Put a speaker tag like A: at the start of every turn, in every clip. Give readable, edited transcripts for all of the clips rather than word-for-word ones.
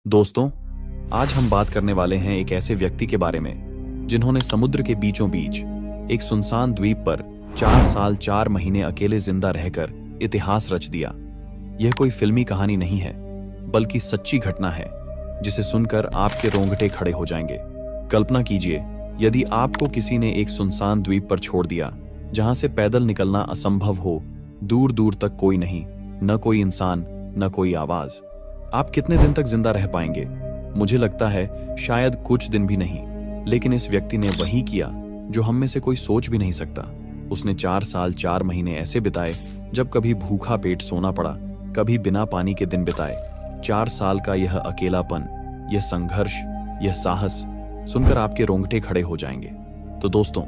A: दोस्तों, आज हम बात करने वाले हैं एक ऐसे व्यक्ति के बारे में जिन्होंने समुद्र के बीचों बीच एक सुनसान द्वीप पर 4 साल 4 महीने अकेले जिंदा रहकर इतिहास रच दिया। यह कोई फिल्मी कहानी नहीं है, बल्कि सच्ची घटना है जिसे सुनकर आपके रोंगटे खड़े हो जाएंगे। कल्पना कीजिए, यदि आपको किसी ने एक सुनसान द्वीप पर छोड़ दिया जहां से पैदल निकलना असंभव हो, दूर दूर तक कोई नहीं, न कोई इंसान, न कोई आवाज। आप कितने दिन तक जिंदा रह पाएंगे? मुझे लगता है शायद कुछ दिन भी नहीं। लेकिन इस व्यक्ति ने वही किया जो हम में से कोई सोच भी नहीं सकता। उसने 4 साल 4 महीने ऐसे बिताए जब कभी भूखा पेट सोना पड़ा, कभी बिना पानी के दिन बिताए। 4 साल का यह अकेलापन, यह संघर्ष, यह साहस सुनकर आपके रोंगटे खड़े हो जाएंगे। तो दोस्तों,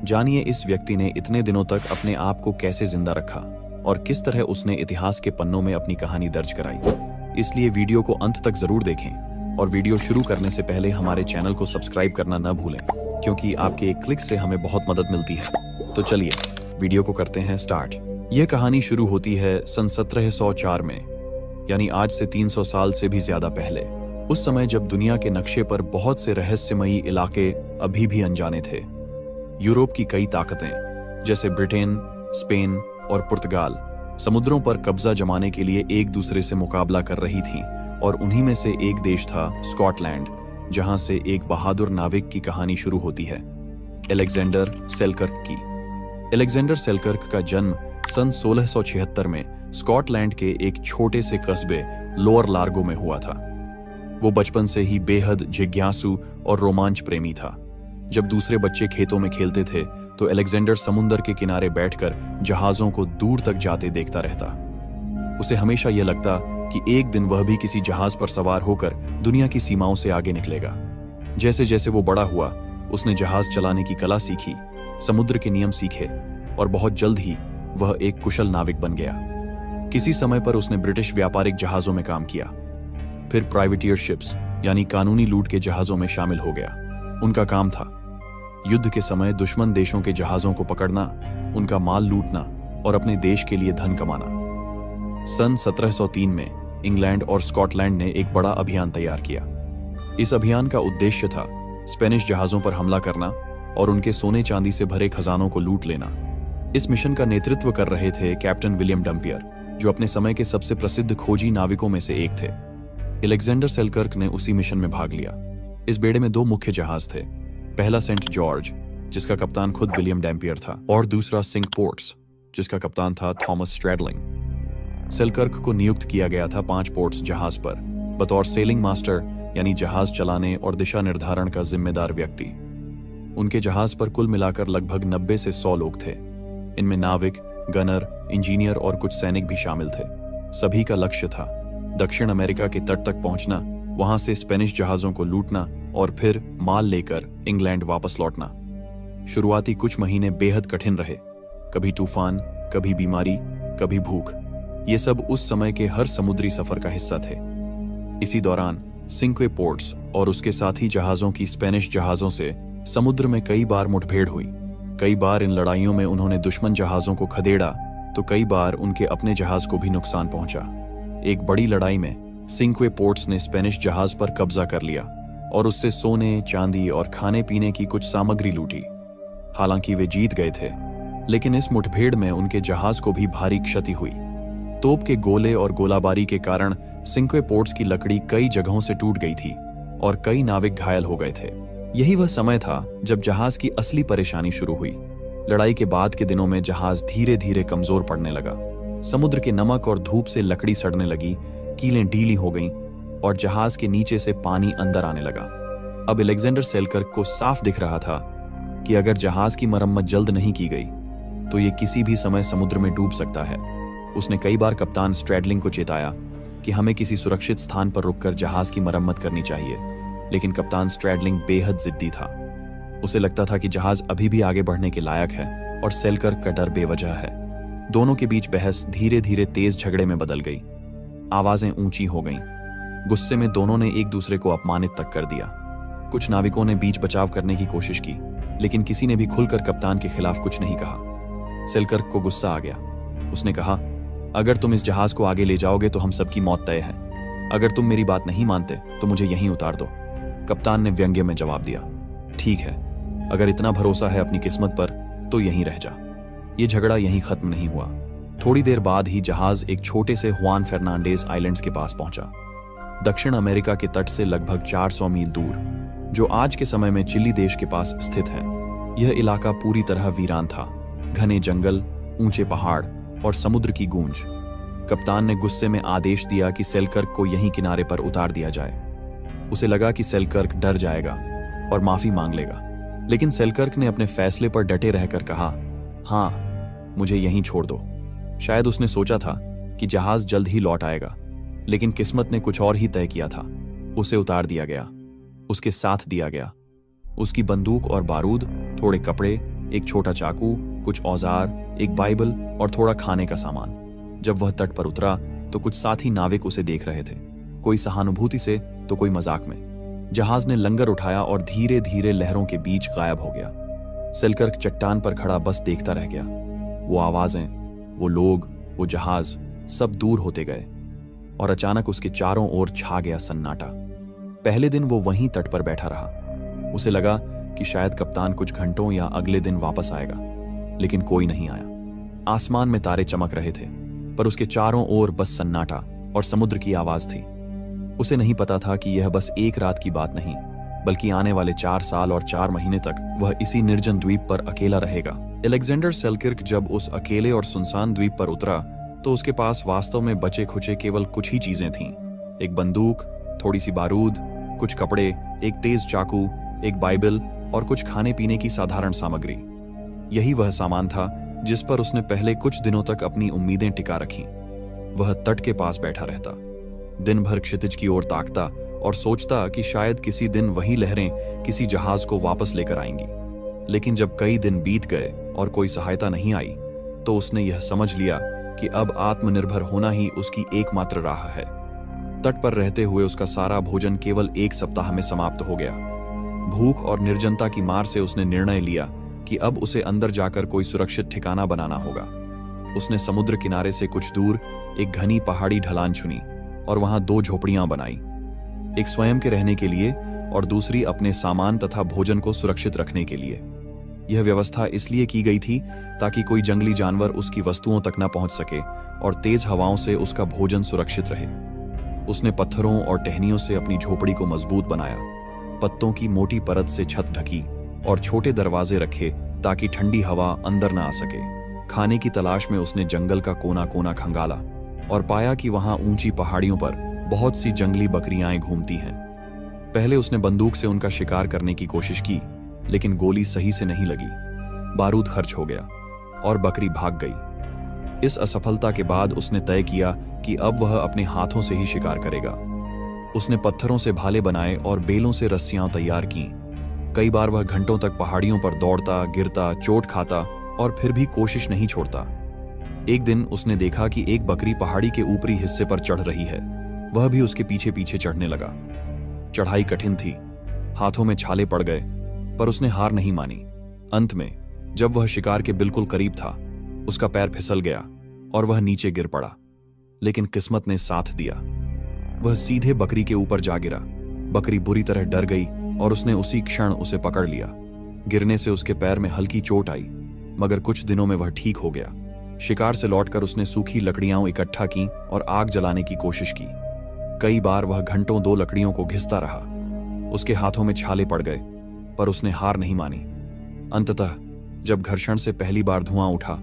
A: जानिए इस व्यक्ति ने इतने दिनों तक अपने आप को कैसे जिंदा रखा और किस तरह उसने इतिहास के पन्नों में अपनी कहानी दर्ज कराई। इसलिए वीडियो को अंत तक जरूर देखें और वीडियो शुरू करने से पहले हमारे चैनल को सब्सक्राइब करना न भूलें, क्योंकि आपके एक क्लिक से हमें बहुत मदद मिलती है। तो चलिए वीडियो को करते हैं स्टार्ट। यह कहानी शुरू होती है सन 1704 में, यानी आज से 300 साल से भी ज्यादा पहले। उस समय जब दुनिया के नक्शे पर बहुत से रहस्यमयी इलाके अभी भी अनजाने थे। यूरोप की कई ताकतें जैसे ब्रिटेन, स्पेन और पुर्तगाल समुद्रों पर कब्जा जमाने के लिए एक दूसरे से मुकाबला कर रही थीं, और उन्हीं में से एक देश था स्कॉटलैंड, जहां से एक बहादुर नाविक की कहानी शुरू होती है, अलेक्जेंडर सेलकर्क की। अलेक्जेंडर सेलकर्क का जन्म सन 1676 में स्कॉटलैंड के एक छोटे से कस्बे लोअर लार्गो में हुआ था। वो बचपन से ही बेहद जिज्ञासु और रोमांच प्रेमी था। जब दूसरे बच्चे खेतों में खेलते थे तो अलेक्जेंडर समुद्र के किनारे बैठकर जहाजों को दूर तक जाते देखता रहता। उसे हमेशा यह लगता कि एक दिन वह भी किसी जहाज पर सवार होकर दुनिया की सीमाओं से आगे निकलेगा। जैसे जैसे वो बड़ा हुआ, उसने जहाज चलाने की कला सीखी, समुद्र के नियम सीखे और बहुत जल्द ही वह एक कुशल नाविक बन गया। किसी समय पर उसने ब्रिटिश व्यापारिक जहाजों में काम किया, फिर प्राइवेटियर शिप्स यानी कानूनी लूट के जहाजों में शामिल हो गया। उनका काम था युद्ध के समय दुश्मन देशों के जहाजों को पकड़ना, उनका माल लूटना और अपने देश के लिए धन कमाना। सन 1703 में इंग्लैंड और स्कॉटलैंड ने एक बड़ा अभियान तैयार किया। इस अभियान का उद्देश्य था स्पेनिश जहाजों पर हमला करना और उनके सोने चांदी से भरे खजानों को लूट लेना। इस मिशन का नेतृत्व कर रहे थे कैप्टन विलियम डम्पियर, जो अपने समय के सबसे प्रसिद्ध खोजी नाविकों में से एक थे। अलेक्जेंडर सेलकर्क ने उसी मिशन में भाग लिया। इस बेड़े में 2 मुख्य जहाज थे। पहला सेंट जॉर्ज, जिसका कप्तान खुद विलियम डैम्पियर था, और दूसरा सिंक पोर्ट्स, जिसका कप्तान था थॉमस स्ट्रैडलिंग। सेलकर्क को नियुक्त किया गया था 5 पोर्ट्स जहाज पर बतौर सेलिंग मास्टर, यानी जहाज चलाने और दिशा निर्धारण का जिम्मेदार व्यक्ति। उनके जहाज पर कुल मिलाकर लगभग 90 से 100 लोग थे। इनमें नाविक, गनर, इंजीनियर और कुछ सैनिक भी शामिल थे। सभी का लक्ष्य था दक्षिण अमेरिका के तट तक पहुंचना, वहां से स्पेनिश जहाजों को लूटना और फिर माल लेकर इंग्लैंड वापस लौटना। शुरुआती कुछ महीने बेहद कठिन रहे। कभी तूफान, कभी बीमारी, कभी भूख। ये सब उस समय के हर समुद्री सफर का हिस्सा थे। इसी दौरान सिंक्वे पोर्ट्स और उसके साथी जहाजों की स्पेनिश जहाजों से समुद्र में कई बार मुठभेड़ हुई। कई बार इन लड़ाइयों में उन्होंने दुश्मन जहाजों को खदेड़ा, तो कई बार उनके अपने जहाज को भी नुकसान पहुंचा। एक बड़ी लड़ाई में सिंक्वे पोर्ट्स ने स्पेनिश जहाज पर कब्जा कर लिया और उससे सोने, चांदी और खाने पीने की कुछ सामग्री लूटी। हालांकि वे जीत गए थे, लेकिन इस मुठभेड़ में उनके जहाज को भी भारी क्षति हुई। तोप के गोले और गोलाबारी के कारण सिंक्वे पोर्ट्स की लकड़ी कई जगहों से टूट गई थी और कई नाविक घायल हो गए थे। यही वह समय था जब जहाज की असली परेशानी शुरू हुई। लड़ाई के बाद के दिनों में जहाज धीरे धीरे कमजोर पड़ने लगा। समुद्र के नमक और धूप से लकड़ी सड़ने लगी, कीलें ढीली हो गईं और जहाज के नीचे से पानी अंदर आने लगा। अब अलेक्जेंडर सेलकर्क को साफ दिख रहा था कि अगर जहाज की मरम्मत जल्द नहीं की गई तो ये किसी भी समय समुद्र में डूब सकता है। उसने कई बार कप्तान स्ट्रैडलिंग को चेताया कि हमें किसी सुरक्षित स्थान पर रुककर जहाज की मरम्मत करनी चाहिए, लेकिन कप्तान स्ट्रैडलिंग बेहद जिद्दी था। उसे लगता था कि जहाज अभी भी आगे बढ़ने के लायक है और सेलकर्क का डर बेवजह है। दोनों के बीच बहस धीरे धीरे तेज झगड़े में बदल गई। आवाजें ऊंची हो गईं। गुस्से में दोनों ने एक दूसरे को अपमानित तक कर दिया। कुछ नाविकों ने बीच बचाव करने की कोशिश की, लेकिन किसी ने भी खुलकर कप्तान के खिलाफ कुछ नहीं कहा। सेलकर्क को गुस्सा आ गया। उसने कहा, अगर तुम इस जहाज को आगे ले जाओगे तो हम सबकी मौत तय है। अगर तुम मेरी बात नहीं मानते तो मुझे यहीं उतार दो, कप्तान ने व्यंग्य में जवाब दिया। ठीक है, अगर इतना भरोसा है अपनी किस्मत पर तो यहीं रह जा। ये झगड़ा यहीं खत्म नहीं हुआ। थोड़ी देर बाद ही जहाज एक छोटे से हुआन फर्नांडेज आइलैंड्स के पास पहुंचा, दक्षिण अमेरिका के तट से लगभग 400 मील दूर, जो आज के समय में चिली देश के पास स्थित है। यह इलाका पूरी तरह वीरान था, घने जंगल, ऊंचे पहाड़ और समुद्र की गूंज। कप्तान ने गुस्से में आदेश दिया कि सेलकर्क को यहीं किनारे पर उतार दिया जाए। उसे लगा कि सेलकर्क डर जाएगा और माफी मांग लेगा, लेकिन सेलकर्क ने अपने फैसले पर डटे रहकर कहा, हाँ, मुझे यहीं छोड़ दो। शायद उसने सोचा था कि जहाज जल्द ही लौट आएगा, लेकिन किस्मत ने कुछ और ही तय किया था। उसे उतार दिया गया, उसके साथ दिया गया। उसकी बंदूक और बारूद, थोड़े कपड़े, एक छोटा चाकू, कुछ औजार, एक बाइबल और थोड़ा खाने का सामान। जब वह तट पर उतरा तो कुछ साथी नाविक उसे देख रहे थे, कोई सहानुभूति से तो कोई मजाक में। जहाज ने लंगर उठाया और धीरे धीरे लहरों के बीच गायब हो गया। सेलकर्क चट्टान पर खड़ा बस देखता रह गया। वो आवाजें, वो लोग, वो जहाज, सब दूर होते गए और अचानक उसके चारों ओर छा गया सन्नाटा। पहले दिन वो वहीं तट पर बैठा रहा। उसे लगा कि शायद कप्तान कुछ घंटों या अगले दिन वापस आएगा, लेकिन कोई नहीं आया। आसमान में तारे चमक रहे थे, पर उसके चारों ओर बस सन्नाटा और समुद्र की आवाज थी। उसे नहीं पता था कि यह बस एक रात की बात नहीं, बल्कि आने वाले 4 साल और 4 महीने तक वह इसी निर्जन द्वीप पर अकेला रहेगा। अलेक्जेंडर सेलकर्क जब उस अकेले और सुनसान द्वीप पर उतरा तो उसके पास वास्तव में बचे खुचे केवल कुछ ही चीजें थीं। एक बंदूक, थोड़ी सी बारूद, कुछ कपड़े, एक तेज चाकू, एक बाइबल और कुछ खाने पीने की साधारण सामग्री। यही वह सामान था जिस पर उसने पहले कुछ दिनों तक अपनी उम्मीदें टिका रखीं। वह तट के पास बैठा रहता, दिन भर क्षितिज की ओर ताकता और सोचता कि शायद किसी दिन वही लहरें किसी जहाज को वापस लेकर आएंगी। लेकिन जब कई दिन बीत गए और कोई सहायता नहीं आई, तो उसने यह समझ लिया कि अब आत्मनिर्भर होना ही उसकी एकमात्र राह है। तट पर रहते हुए उसका सारा भोजन केवल 1 सप्ताह में समाप्त हो गया। भूख और निर्जनता की मार से उसने निर्णय लिया कि अब उसे अंदर जाकर कोई सुरक्षित ठिकाना बनाना होगा। उसने समुद्र किनारे से कुछ दूर एक घनी पहाड़ी ढलान चुनी और वहां 2 झोपड़ियां बनाई, एक स्वयं के रहने के लिए और दूसरी अपने सामान तथा भोजन को सुरक्षित रखने के लिए। यह व्यवस्था इसलिए की गई थी ताकि कोई जंगली जानवर उसकी वस्तुओं तक न पहुंच सके और तेज हवाओं से उसका भोजन सुरक्षित रहे। उसने पत्थरों और टहनियों से अपनी झोपड़ी को मजबूत बनाया, पत्तों की मोटी परत से छत ढकी और छोटे दरवाजे रखे ताकि ठंडी हवा अंदर न आ सके। खाने की तलाश में उसने जंगल का कोना कोना खंगाला और पाया कि वहां ऊंची पहाड़ियों पर बहुत सी जंगली बकरियां घूमती हैं। पहले उसने बंदूक से उनका शिकार करने की कोशिश की, लेकिन गोली सही से नहीं लगी। बारूद खर्च हो गया और बकरी भाग गई। इस असफलता के बाद उसने तय किया कि अब वह अपने हाथों से ही शिकार करेगा। उसने पत्थरों से भाले बनाए और बेलों से रस्सियां तैयार की। कई बार वह घंटों तक पहाड़ियों पर दौड़ता, गिरता, चोट खाता और फिर भी कोशिश नहीं छोड़ता। एक दिन उसने देखा कि एक बकरी पहाड़ी के ऊपरी हिस्से पर चढ़ रही है। वह भी उसके पीछे पीछे चढ़ने लगा। चढ़ाई कठिन थी, हाथों में छाले पड़ गए, पर उसने हार नहीं मानी। अंत में जब वह शिकार के बिल्कुल करीब था, उसका पैर फिसल गया और वह नीचे गिर पड़ा। लेकिन किस्मत ने साथ दिया, वह सीधे बकरी के ऊपर जा गिरा। बकरी बुरी तरह डर गई और उसने उसी क्षण उसे पकड़ लिया। गिरने से उसके पैर में हल्की चोट आई, मगर कुछ दिनों में वह ठीक हो गया। शिकार से लौटकर उसने सूखी लकड़ियां इकट्ठा की और आग जलाने की कोशिश की। कई बार वह घंटों 2 लकड़ियों को घिसता रहा। उसके हाथों में छाले पड़ गए, पर उसने हार नहीं मानी। अंततः जब घर्षण से पहली बार धुआं उठा,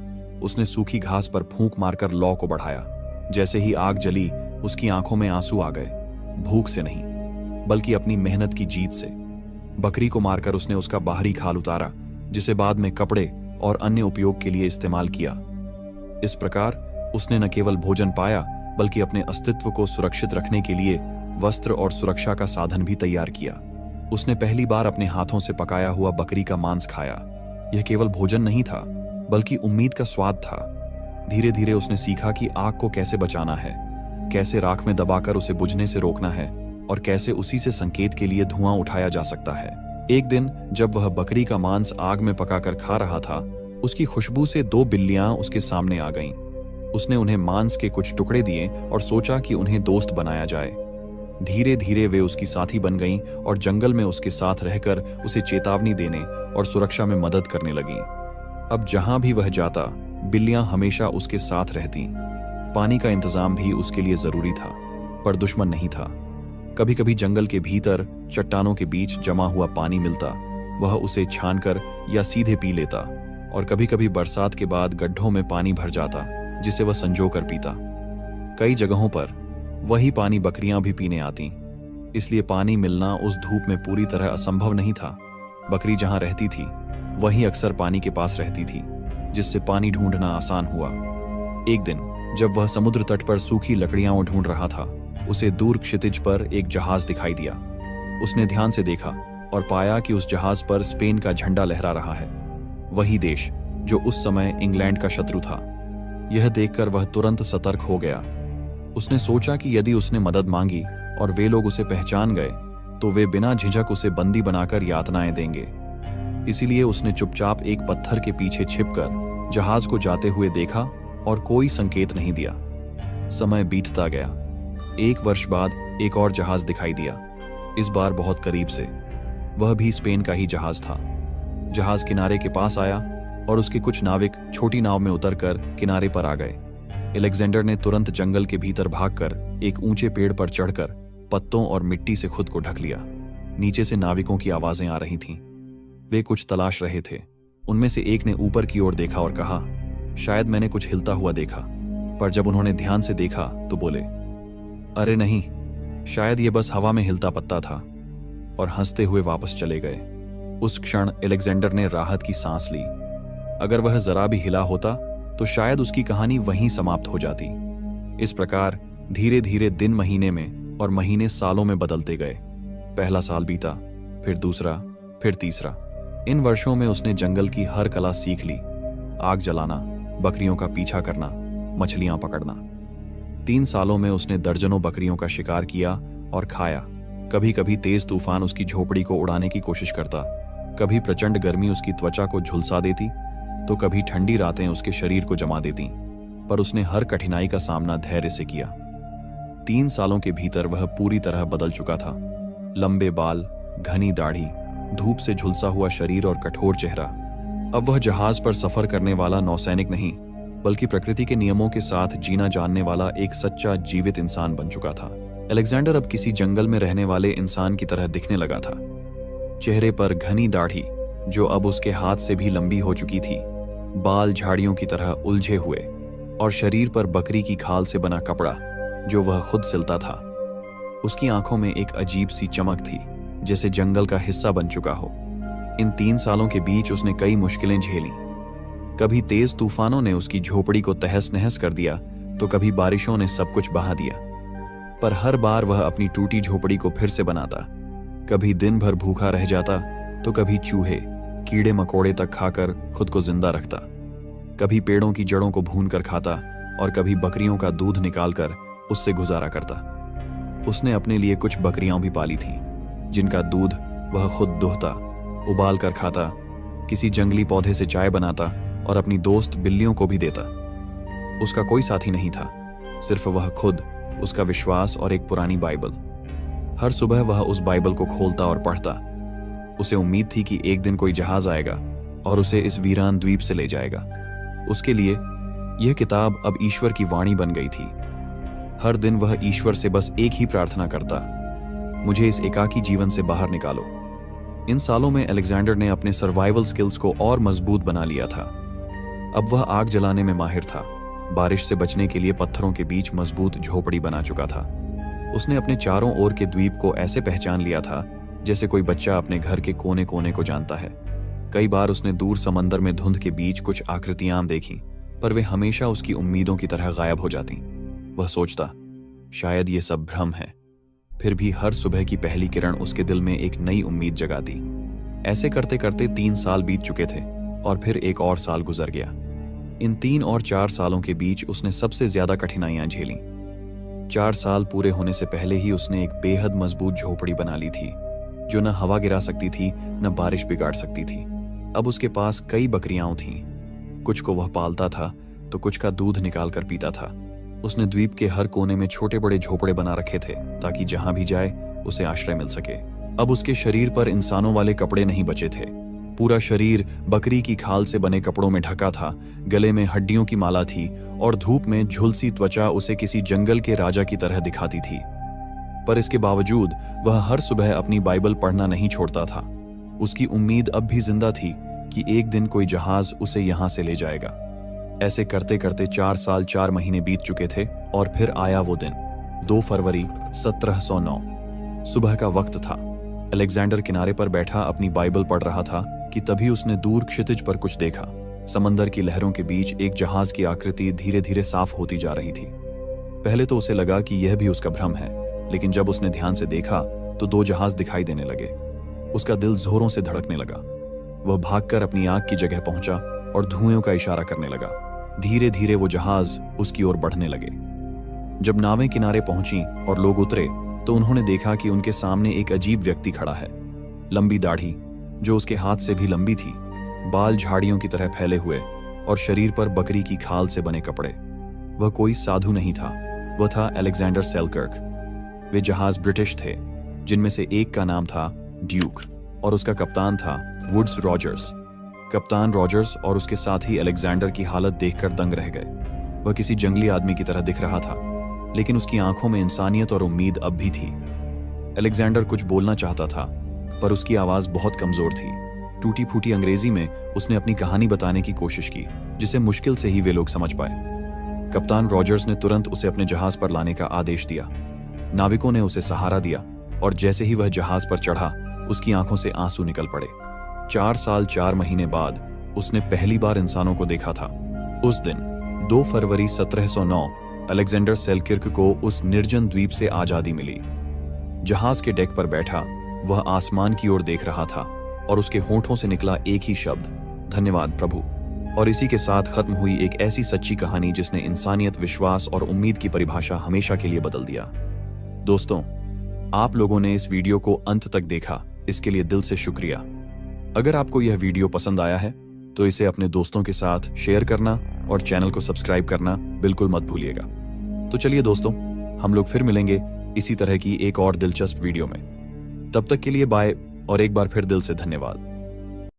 A: उसने सूखी घास पर फूंक मारकर लौ को बढ़ाया। जैसे ही आग जली, उसकी आंखों में आंसू आ गए, भूख से नहीं बल्कि अपनी मेहनत की जीत से। बकरी को मारकर उसने उसका बाहरी खाल उतारा, जिसे बाद में कपड़े और अन्य उपयोग के लिए इस्तेमाल किया। इस प्रकार उसने न केवल भोजन पाया, बल्कि अपने अस्तित्व को सुरक्षित रखने के लिए वस्त्र और सुरक्षा का साधन भी तैयार किया। उसने पहली बार अपने हाथों से पकाया हुआ बकरी का मांस खाया। यह केवल भोजन नहीं था, बल्कि उम्मीद का स्वाद था। धीरे धीरे उसने सीखा कि आग को कैसे बचाना है, कैसे राख में दबाकर उसे बुझने से रोकना है और कैसे उसी से संकेत के लिए धुआं उठाया जा सकता है। एक दिन जब वह बकरी का मांस आग में पकाकर खा रहा था, उसकी खुशबू से 2 बिल्लियां उसके सामने आ गईं। उसने उन्हें मांस के कुछ टुकड़े दिए और सोचा कि उन्हें दोस्त बनाया जाए। धीरे धीरे वे उसकी साथी बन गईं और जंगल में उसके साथ रहकर उसे चेतावनी देने और सुरक्षा में मदद करने लगीं। अब जहां भी वह जाता, बिल्लियां हमेशा उसके साथ रहतीं। पानी का इंतजाम भी उसके लिए जरूरी था, पर दुश्मन नहीं था। कभी कभी जंगल के भीतर चट्टानों के बीच जमा हुआ पानी मिलता, वह उसे छानकर या सीधे पी लेता। और कभी कभी बरसात के बाद गड्ढों में पानी भर जाता, जिसे वह संजो कर पीता। कई जगहों पर वही पानी बकरियां भी पीने आती, इसलिए पानी मिलना उस धूप में पूरी तरह असंभव नहीं था। बकरी जहां रहती थी वहीं अक्सर पानी के पास रहती थी, जिससे पानी ढूंढना आसान हुआ। एक दिन जब वह समुद्र तट पर सूखी लकड़ियां ढूंढ रहा था, उसे दूर क्षितिज पर एक जहाज दिखाई दिया। उसने ध्यान से देखा और पाया कि उस जहाज पर स्पेन का झंडा लहरा रहा है, वही देश जो उस समय इंग्लैंड का शत्रु था। यह देखकर वह तुरंत सतर्क हो गया। उसने सोचा कि यदि उसने मदद मांगी और वे लोग उसे पहचान गए तो वे बिना झिझक उसे बंदी बनाकर यातनाएं देंगे। इसीलिए उसने चुपचाप एक पत्थर के पीछे छिपकर जहाज को जाते हुए देखा और कोई संकेत नहीं दिया। समय बीतता गया। 1 वर्ष बाद एक और जहाज दिखाई दिया, इस बार बहुत करीब से। वह भी स्पेन का ही जहाज था। जहाज किनारे के पास आया और उसके कुछ नाविक छोटी नाव में उतरकर किनारे पर आ गए। अलेक्जेंडर ने तुरंत जंगल के भीतर भागकर एक ऊंचे पेड़ पर चढ़कर पत्तों और मिट्टी से खुद को ढक लिया। नीचे से नाविकों की आवाजें आ रही थीं। वे कुछ तलाश रहे थे। उनमें से एक ने ऊपर की ओर देखा और कहा, शायद मैंने कुछ हिलता हुआ देखा। पर जब उन्होंने ध्यान से देखा तो बोले, अरे नहीं, शायद ये बस हवा में हिलता पत्ता था, और हंसते हुए वापस चले गए। उस क्षण अलेक्जेंडर ने राहत की सांस ली। अगर वह जरा भी हिला होता तो शायद उसकी कहानी वहीं समाप्त हो जाती। इस प्रकार धीरे धीरे दिन महीने में और महीने सालों में बदलते गए। पहला साल बीता, फिर दूसरा, फिर तीसरा। इन वर्षों में उसने जंगल की हर कला सीख ली। आग जलाना, बकरियों का पीछा करना, मछलियां पकड़ना। 3 सालों में उसने दर्जनों बकरियों का शिकार किया और खाया। कभी कभी तेज तूफान उसकी झोपड़ी को उड़ाने की कोशिश करता, कभी प्रचंड गर्मी उसकी त्वचा को झुलसा देती, तो कभी ठंडी रातें उसके शरीर को जमा देती। पर उसने हर कठिनाई का सामना धैर्य से किया। 3 सालों के भीतर वह पूरी तरह बदल चुका था। लंबे बाल, घनी दाढ़ी, धूप से झुलसा हुआ शरीर और कठोर चेहरा। अब वह जहाज पर सफर करने वाला नौसैनिक नहीं, बल्कि प्रकृति के नियमों के साथ जीना जानने वाला एक सच्चा जीवित इंसान बन चुका था। अलेक्जेंडर अब किसी जंगल में रहने वाले इंसान की तरह दिखने लगा था। चेहरे पर घनी दाढ़ी, जो अब उसके हाथ से भी लंबी हो चुकी थी, बाल झाड़ियों की तरह उलझे हुए, और शरीर पर बकरी की खाल से बना कपड़ा जो वह खुद सिलता था। उसकी आंखों में एक अजीब सी चमक थी, जैसे जंगल का हिस्सा बन चुका हो। इन 3 सालों के बीच उसने कई मुश्किलें झेली। कभी तेज तूफानों ने उसकी झोपड़ी को तहस नहस कर दिया, तो कभी बारिशों ने सब कुछ बहा दिया। पर हर बार वह अपनी टूटी झोपड़ी को फिर से बनाता। कभी दिन भर भूखा रह जाता, तो कभी चूहे, कीड़े मकोड़े तक खाकर खुद को जिंदा रखता। कभी पेड़ों की जड़ों को भून कर खाता और कभी बकरियों का दूध निकालकर उससे गुजारा करता। उसने अपने लिए कुछ बकरियां भी पाली थीं, जिनका दूध वह खुद दुहता, उबाल कर खाता, किसी जंगली पौधे से चाय बनाता और अपनी दोस्त बिल्लियों को भी देता। उसका कोई साथी नहीं था, सिर्फ वह खुद, उसका विश्वास और एक पुरानी बाइबल। हर सुबह वह उस बाइबल को खोलता और पढ़ता। उसे उम्मीद थी कि एक दिन कोई जहाज आएगा और उसे इस वीरान द्वीप से ले जाएगा। उसके लिए यह किताब अब ईश्वर की वाणी बन गई थी। हर दिन वह ईश्वर से बस एक ही प्रार्थना करता, मुझे इस एकाकी जीवन से बाहर निकालो। इन सालों में अलेक्जेंडर ने अपने सर्वाइवल स्किल्स को और मजबूत बना लिया था। अब वह आग जलाने में माहिर था, बारिश से बचने के लिए पत्थरों के बीच मजबूत झोपड़ी बना चुका था। उसने अपने चारों ओर के द्वीप को ऐसे पहचान लिया था जैसे कोई बच्चा अपने घर के कोने कोने को जानता है। कई बार उसने दूर समंदर में धुंध के बीच कुछ आकृतियां देखी, पर वे हमेशा उसकी उम्मीदों की तरह गायब हो जाती। वह सोचता, शायद ये सब भ्रम है। फिर भी हर सुबह की पहली किरण उसके दिल में एक नई उम्मीद जगाती। ऐसे करते करते 3 साल बीत चुके थे और फिर एक और साल गुजर गया। इन 3 और 4 सालों के बीच उसने सबसे ज्यादा कठिनाइयां झेली। 4 साल पूरे होने से पहले ही उसने एक बेहद मजबूत झोपड़ी बना ली थी, जो न हवा गिरा सकती थी न बारिश बिगाड़ सकती थी। अब उसके पास कई बकरियां थीं। कुछ को वह पालता था तो कुछ का दूध निकाल कर पीता था। उसने द्वीप के हर कोने में छोटे बड़े झोपड़े बना रखे थे ताकि जहां भी जाए उसे आश्रय मिल सके। अब उसके शरीर पर इंसानों वाले कपड़े नहीं बचे थे। पूरा शरीर बकरी की खाल से बने कपड़ों में ढका था, गले में हड्डियों की माला थी और धूप में झुलसी त्वचा उसे किसी जंगल के राजा की तरह दिखाती थी। पर इसके बावजूद वह हर सुबह अपनी बाइबल पढ़ना नहीं छोड़ता था। उसकी उम्मीद अब भी जिंदा थी कि एक दिन कोई जहाज उसे यहां से ले जाएगा। ऐसे करते करते 4 साल 4 महीने बीत चुके थे और फिर आया वो दिन, 2 फरवरी 1709। सुबह का वक्त था। अलेक्जेंडर किनारे पर बैठा अपनी बाइबल पढ़ रहा था कि तभी उसने दूर क्षितिज पर कुछ देखा। समंदर की लहरों के बीच एक जहाज की आकृति धीरे धीरे साफ होती जा रही थी। पहले तो उसे लगा कि यह भी उसका भ्रम है, लेकिन जब उसने ध्यान से देखा तो 2 जहाज दिखाई देने लगे। उसका दिल जोरों से धड़कने लगा। वह भागकर अपनी आंख की जगह पहुंचा और धुएं का इशारा करने लगा। धीरे धीरे वो जहाज उसकी ओर बढ़ने लगे। जब नावें किनारे पहुंची और लोग उतरे तो उन्होंने देखा कि उनके सामने एक अजीब व्यक्ति खड़ा है। लंबी दाढ़ी जो उसके हाथ से भी लंबी थी, बाल झाड़ियों की तरह फैले हुए और शरीर पर बकरी की खाल से बने कपड़े। वह कोई साधु नहीं था, वह था अलेक्जेंडर सेलकर्क। वे जहाज ब्रिटिश थे, जिनमें से एक का नाम था ड्यूक और उसका कप्तान था वुड्स रॉजर्स। कप्तान रॉजर्स और उसके साथी अलेक्जेंडर की हालत देखकर दंग रह गए। वह किसी जंगली आदमी की तरह दिख रहा था, लेकिन उसकी आंखों में इंसानियत और उम्मीद अब भी थी। अलेक्जेंडर कुछ बोलना चाहता था, पर उसकी आवाज बहुत कमजोर थी। टूटी फूटी अंग्रेजी में उसने अपनी कहानी बताने की कोशिश की, जिसे मुश्किल से ही वे लोग समझ पाए। कप्तान रॉजर्स ने तुरंत उसे अपने जहाज पर लाने का आदेश दिया। नाविकों ने उसे सहारा दिया और जैसे ही वह जहाज पर चढ़ा, उसकी आंखों से आंसू निकल पड़े। 4 साल 4 महीने बाद उसने पहली बार इंसानों को देखा था। उस दिन 2 फरवरी 1709 अलेक्जेंडर सेलकिर्क को उस निर्जन द्वीप से आजादी मिली। जहाज के डेक पर बैठा वह आसमान की ओर देख रहा था और उसके होंठों से निकला एक ही शब्द, धन्यवाद प्रभु। और इसी के साथ खत्म हुई एक ऐसी सच्ची कहानी जिसने इंसानियत, विश्वास और उम्मीद की परिभाषा हमेशा के लिए बदल दिया। दोस्तों, आप लोगों ने इस वीडियो को अंत तक देखा, इसके लिए दिल से शुक्रिया। अगर आपको यह वीडियो पसंद आया है तो इसे अपने दोस्तों के साथ शेयर करना और चैनल को सब्सक्राइब करना बिल्कुल मत भूलिएगा। तो चलिए दोस्तों, हम लोग फिर मिलेंगे इसी तरह की एक और दिलचस्प वीडियो में। तब तक के लिए बाय और एक बार फिर दिल से धन्यवाद।